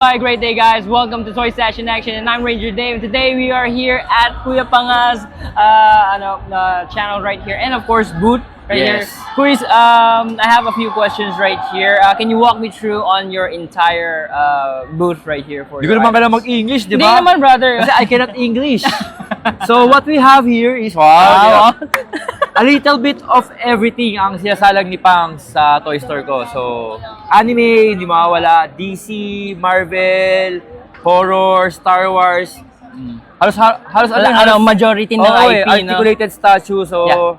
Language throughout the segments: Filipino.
Hi, great day guys. Welcome to Toy Stash in Action and I'm Ranger Dave. And today we are here at Kuya Panga's channel right here and of course booth right here. Kuis, I have a few questions right here. Can you walk me through on your entire booth right here for Hindi ko naman kailangan mag-English, di Hindi ba? naman, brother. Kasi I cannot English. So what we have here is a little bit of everything ang sinasalang ni Pang sa toy store ko. So anime, hindi mawawala, DC, Marvel, horror, Star Wars. Halos majority ng IP, articulated statue. So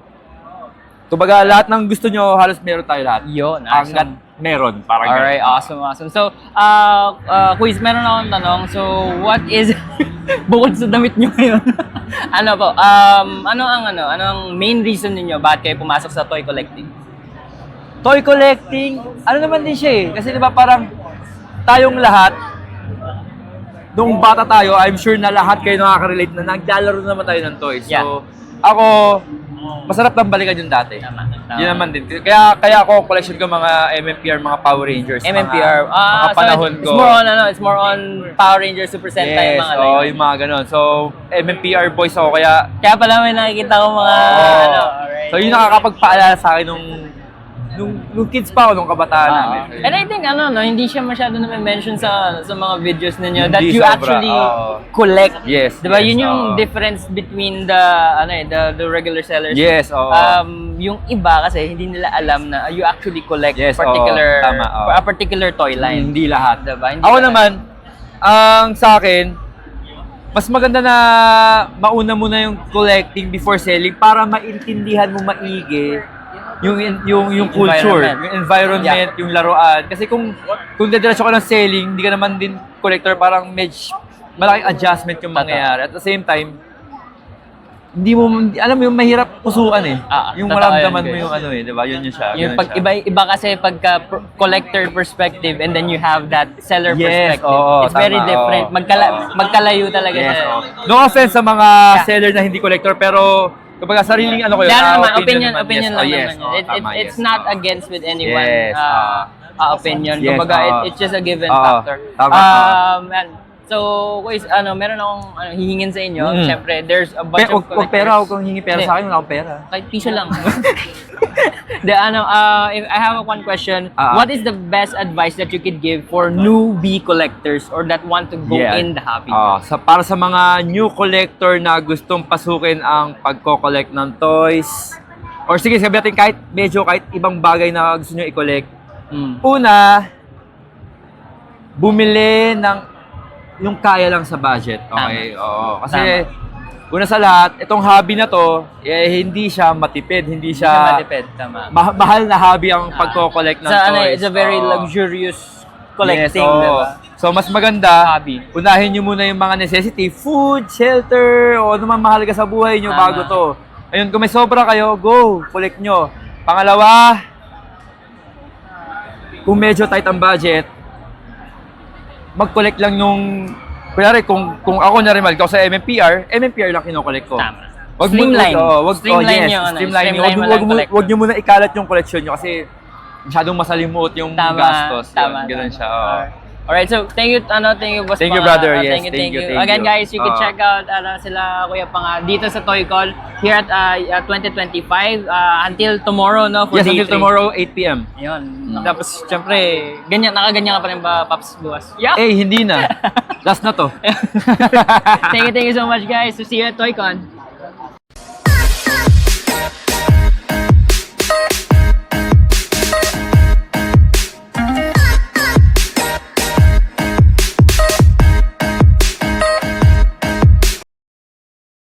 kumbaga lahat ng gusto nyo, halos meron tayo lahat. Yun, Hanggat meron, parang Alright, awesome. So, Quiz, meron akong tanong. So, what is, bukod sa damit nyo ngayon, ano ang main reason ninyo bakit kayo pumasok sa toy collecting? Toy collecting, ano naman din siya eh. Kasi diba parang tayong lahat, nung bata tayo, I'm sure na lahat kayo nakaka-relate na naglalaro naman tayo ng toys. So, Yeah. ako, masarap lang balikan yung dati. Tama. Yun naman din. Kaya ako, collection ko mga MMPR, mga Power Rangers. MMPR. Mga panahon so ko. it's more on Power Rangers, Super Sentai, Yes, mga yung mga ganon. So, MMPR boys ako, kaya Kaya pala may nakikita ko mga, alright. So, yun nakakapagpaalala sa akin nung kids pa ako, nung kabataan namin. And I think, hindi siya masyado na-mention sa mga videos ninyo that Hindi you sobra, actually collect. Yes. Diba? Yes, Yun yung difference between the regular sellers. Yes, oo. Yung iba kasi hindi nila alam na you actually collect Yes, particular tama, oo. a particular toy line. Hindi lahat. Diba? Hindi Ako lahat. naman, ang sa akin, mas maganda na mauna muna yung collecting before selling para maintindihan mo maigi yung culture, yung environment, yung laruan. Kasi kung dediretso ka ng selling, hindi ka naman din collector, parang malaking adjustment yung mangyayari. At the same time, hindi mo, alam mo yung mahirap pusuan eh. Yung maramdaman mo yung di ba? Yun siya. Yung iba kasi pagka collector perspective and then you have that seller perspective. It's very different. Magkalayo talaga siya. No offense sa mga seller na hindi collector, pero kumbaga sariling ko yun. Opinion lang naman. It's not against with anyone opinion. Kumbaga it's just a given factor. So, guys, meron akong hihingin sa inyo. Siyempre, there's a bunch of collectors. Huwag kong hingi pera sa akin, wala akong pera. Kahit piso lang. If I have one question, what is the best advice that you could give for newbie collectors or that want to go in the hobby? Para sa mga new collector na gustong pasukin ang pagko-collect ng toys, or sige, sabihin natin kahit ibang bagay na gusto nyo i-collect. Una, bumili ng yung kaya lang sa budget. Okay? Oo. Kasi una sa lahat, itong hobby na to, hindi siya matipid, hindi siya Tama. Mahal na hobby ang pagko-collect ng toys. It's a very luxurious collecting, yes, diba? So mas maganda, Hobby. unahin nyo muna yung mga necessity, food, shelter, o ano man mahalaga sa buhay nyo bago to. Ayun, kung may sobra kayo, go, collect nyo. Pangalawa, kung medyo tight ang budget, mag-collect lang yung, kunyari kung ako na rin sa MMPR lang kino-collect ko. Tama. Streamline yung wag nyo muna ikalat yung collection nyo kasi masyadong masalimuot yung gastos. Ganun siya. Alright, so thank you, boss. Thank you, brother. Yes, Thank you. Again, guys, you can check out sila Kuya Panga dito sa ToyCon here at 2025 until tomorrow, no? For yes, day until 3. tomorrow, 8 p.m. Ayun. Tapos, syempre, nakaganyan ka pa rin ba, Paps, bukas? Yeah. Hindi na. Last na to. Thank you so much, guys. So, see you at ToyCon.